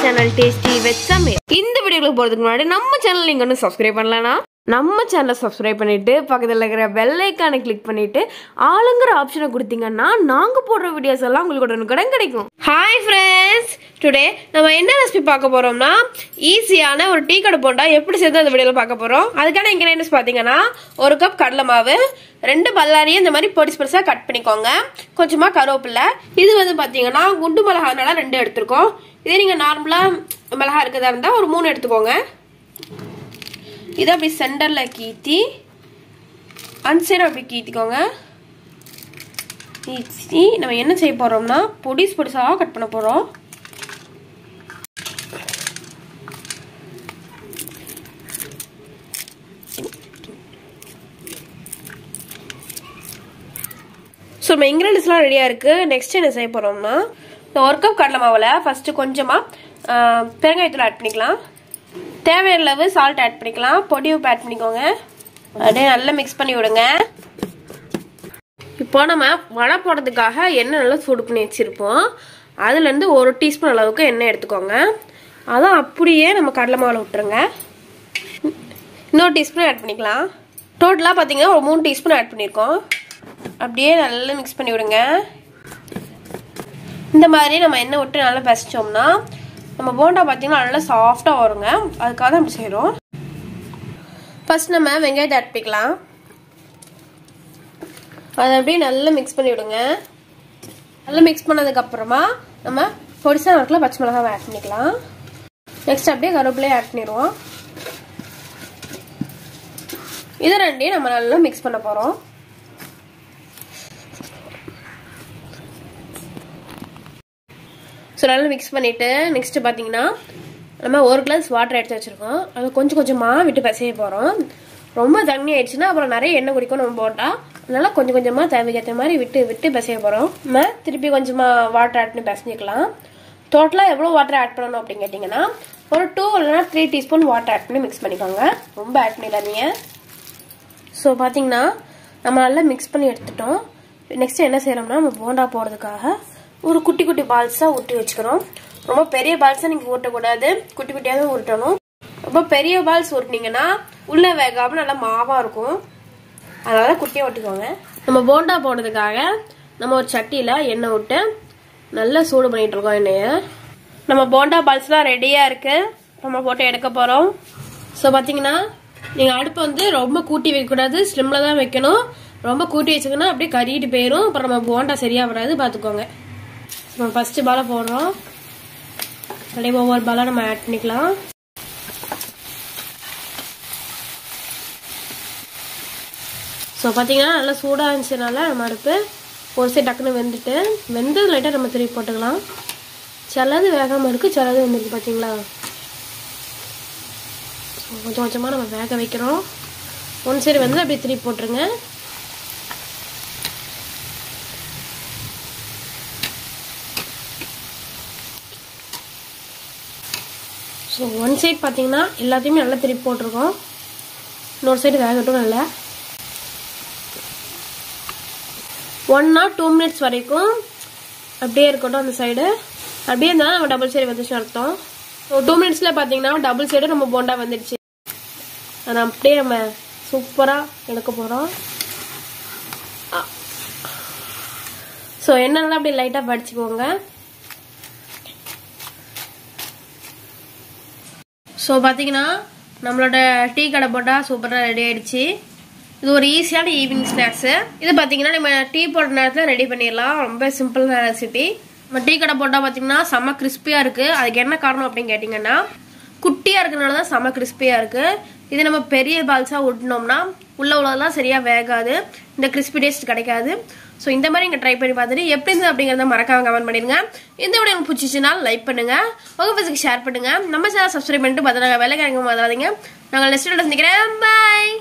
channel Tasty Veg Samayal. இந்த வீடியோக்கு போறதுக்கு முன்னாடி நம்ம சேனல் நீங்க இன்னும் சப்ஸ்கிரைப் பண்ணலனா நம்ம சேனலை சப்ஸ்கிரைப் பண்ணிட்டு பக்கத்துல இருக்கிற பெல் ஐகானை கிளிக் பண்ணிட்டு ஆளுங்கற ஆப்ஷனை கொடுத்தீங்கன்னா நாங்க போடுற வீடியோஸ் எல்லாம் உங்களுக்கு உடனுக்குடன் கிடைக்கும். ஹாய் ஃப்ரெண்ட்ஸ், டுடே நம்ம என்ன ரெசிபி பார்க்க போறோம்னா ஈஸியான ஒரு டீ கடை போண்டா எப்படி செய்யறது அந்த வீடியோல பார்க்க போறோம். அதுக்கான இன்கிரிடியன்ட்ஸ் பாத்தீங்கன்னா 1 கப் கடலை மாவு, 2 பல்லாரியை இந்த மாதிரி பொடிசு பொடிசா கட் பண்ணிக்கோங்க, கொஞ்சமா கருவேப்பிலை, இது வந்து பாத்தீங்கன்னா குண்டு மிளகாய்னால 2 எடுத்துக்கோம். இதே நீங்க நார்மலா மிளகாய் இருக்கதா இருந்தா ஒரு 3 எடுத்துக்கோங்க. இதை அப்படி சென்டர்ல கீத்தி அன்சைடு அப்படி கீத்திக்கோங்க. நம்ம என்ன செய்ய போறோம்னா பொடிசு பொடிசா கட் பண்ண போறோம். ஸோ நம்ம இன்கிரிடியன்ட்ஸ்லாம் ரெடியா இருக்கு. நெக்ஸ்ட் என்ன செய்ய போறோம்னா 1 கப் கடலை மாவுல ஃபர்ஸ்ட் கொஞ்சமா பெருங்காயத்தூள் ஆட் பண்ணிக்கலாம், தேவையான அளவு சால்ட் ஆட் பண்ணிக்கலாம், பொடி உப்பு ஆட் பண்ணிக்கோங்க. அப்படியே நல்லா மிக்ஸ் பண்ணி விடுங்க. இப்போ நம்ம வடை போடுறதுக்காக எண்ணெய் நல்லா சூடு பண்ணி வச்சிருப்போம். அதுல இருந்து 1 டீஸ்பூன் அளவுக்கு எண்ணெய் எடுத்துக்கோங்க. அதான் அப்படியே நம்ம கடலை மாவுல விட்டுருங்க. இன்னொரு டீஸ்பூன் ஆட் பண்ணிக்கலாம். டோட்டலா பாத்தீங்கன்னா ஒரு 3 டீஸ்பூன் ஆட் பண்ணிருக்கோம். அப்படியே நல்லா மிக்ஸ் பண்ணி விடுங்க. இந்த மாதிரி நம்ம எண்ணெய் விட்டு நல்லா பசிச்சோம்னா நம்ம போண்டா பாத்தீங்கன்னா நல்லா சாஃப்டா வருங்க. அதுக்காக தான் அப்படி செய்யறோம். ஃபர்ஸ்ட் நம்ம வெங்காயத்தை ஆட் பண்ணிக்கலாம். அதை அப்படியே நல்லா மிக்ஸ் பண்ணி விடுங்க. நல்லா மிக்ஸ் பண்ணதுக்கு அப்புறமா நம்ம பொடிசா நறுக்கல பச்சை மிளகாவை ஆட் பண்ணிக்கலாம். நெக்ஸ்ட் அப்படியே கருவேப்பிலையை ஆட் பண்ணிடுவோம். இது ரெண்டையும் நம்ம நல்லா மிக்ஸ் பண்ண போறோம். ஸோ நல்லா மிக்ஸ் பண்ணிட்டு நெக்ஸ்ட் பார்த்தீங்கன்னா நம்ம 1 கிளாஸ் வாட்டர் எடுத்து வச்சிருக்கோம். அதை கொஞ்சம் கொஞ்சமாக விட்டு பிசைய போகிறோம். ரொம்ப தண்ணி ஆயிடுச்சுன்னா அப்புறம் நிறைய எண்ணெய் குடிக்கும் நம்ம போட்டா. அதனால கொஞ்சம் கொஞ்சமாக தேவைக்கேற்ற மாதிரி விட்டு விட்டு பிசைய போகிறோம். நம்ம திருப்பி கொஞ்சமாக வாட்டர் ஆட் பண்ணி பிசைஞ்சிக்கலாம். டோட்டலாக எவ்வளோ வாட்டர் ஆட் பண்ணணும் அப்படின்னு கேட்டிங்கன்னா ஒரு 2 இல்லைனா 3 டீஸ்பூன் வாட்டர் ஆட் பண்ணி மிக்ஸ் பண்ணிக்கோங்க. ரொம்ப ஆட் பண்ணிடாதீங்க. ஸோ பார்த்தீங்கன்னா நம்ம நல்லா மிக்ஸ் பண்ணி எடுத்துட்டோம். நெக்ஸ்ட் என்ன செய்யறோம்னா நம்ம போண்டா போடுறதுக்காக ஒரு குட்டி குட்டி பால்ஸா ஊட்டி வச்சுக்கிறோம். ரொம்ப பெரிய பால்ஸா நீங்க ஊட்டக்கூடாது, குட்டி குட்டியாவது உருட்டணும். ரொம்ப பெரிய பால்ஸ் உருட்டினீங்கன்னா உள்ள வேகாம நல்லா மாவா இருக்கும். அதனால குட்டியா ஊட்டிக்கோங்க. நம்ம போண்டா போடுறதுக்காக நம்ம ஒரு சட்டியில எண்ணெய் விட்டு நல்லா சூடு பண்ணிட்டு இருக்கோம் எண்ணெய. நம்ம போண்டா பால்ஸ்லாம் ரெடியா இருக்கு. நம்ம போட்டு எடுக்க போறோம். ஸோ பாத்தீங்கன்னா நீங்க அடுப்பு வந்து ரொம்ப கூட்டி வைக்க கூடாது, ஸ்லிம்ல தான் வைக்கணும். ரொம்ப கூட்டி வச்சுக்கணும் அப்படியே கறிட்டு போயிடும். அப்புறம் நம்ம போண்டா சரியா வராது, பாத்துக்கோங்க. நம்ம ஃபர்ஸ்ட் பாலை போடுறோம். அப்படியே ஒவ்வொரு பாலா நம்ம ஆட் பண்ணிக்கலாம். ஸோ பார்த்தீங்கன்னா நல்லா சூடாக இருந்துச்சுனால நம்ம அடுப்பு ஒரு சைடு டக்குன்னு வெந்துட்டு வெந்தது லைட்டாக நம்ம திருப்பி போட்டுக்கலாம். சிலது வேகாமல் இருக்குது, சிலது வந்துருக்கு பார்த்தீங்களா. ஸோ கொஞ்சம் கொஞ்சமாக நம்ம வேக வைக்கிறோம். ஒன் சைடு வந்து அப்படியே திருப்பி போட்டுருங்க. ஸோ ஒன் சைடு பார்த்தீங்கன்னா எல்லாத்தையுமே நல்லா திருப்பி போட்டிருக்கோம். இன்னொரு சைடு வேகட்டும். நல்லா 1 or 2 minutes வரைக்கும் அப்படியே இருக்கட்டும். அந்த சைடு அப்படியே இருந்தால் நம்ம டபுள் சைடு வந்துச்சு அர்த்தம். ஸோ 2 minutesல பார்த்தீங்கன்னா டபுள் சைடு நம்ம போண்டா வந்துடுச்சு. அதை அப்படியே நம்ம சூப்பராக எடுக்க போகிறோம். ஸோ என்னெல்லாம் அப்படியே லைட்டாக படிச்சுக்கோங்க. ஸோ பார்த்தீங்கன்னா நம்மளோட டீ கடை போட்டா சூப்பராக ரெடி ஆயிடுச்சு. இது ஒரு ஈஸியான ஈவினிங் ஸ்நாக்ஸு. இது பார்த்தீங்கன்னா நம்ம டீ போடுற நேரத்தில் ரெடி பண்ணிடலாம். ரொம்ப சிம்பிளான ரெசிபி. நம்ம டீ கடை போட்டா பார்த்தீங்கன்னா செம்ம கிறிஸ்பியாக இருக்குது. அதுக்கு என்ன காரணம் அப்படின்னு கேட்டிங்கன்னா குட்டியாக இருக்கிறதுனால தான் செம்ம கிறிஸ்பியாக இருக்குது. இது நம்ம பெரிய பால்ஸாக விட்டோம்னா உள்ளதெல்லாம் சரியாக வேகாது, இந்த கிறிஸ்பி டேஸ்ட் கிடைக்காது. ஸோ இந்த மாதிரி நீங்கள் ட்ரை பண்ணி பார்த்துட்டு எப்படி இருந்தது அப்படிங்கிறத மறக்காம கமெண்ட் பண்ணிடுங்க. இந்த வீடியோ உங்களுக்கு பிடிச்சிச்சுன்னா லைக் பண்ணுங்க, உங்க ஃப்ரெண்ட்ஸ்க்கு ஷேர் பண்ணுங்க, நம்ம சேனல் சப்ஸ்கிரைப் பண்ணிட்டு பார்த்தா வெள்ளை கிடைக்கும் போதாதீங்க. நாங்கள் நெக்ஸ்ட் வீடியோல சந்திக்கிறேன். பாய்.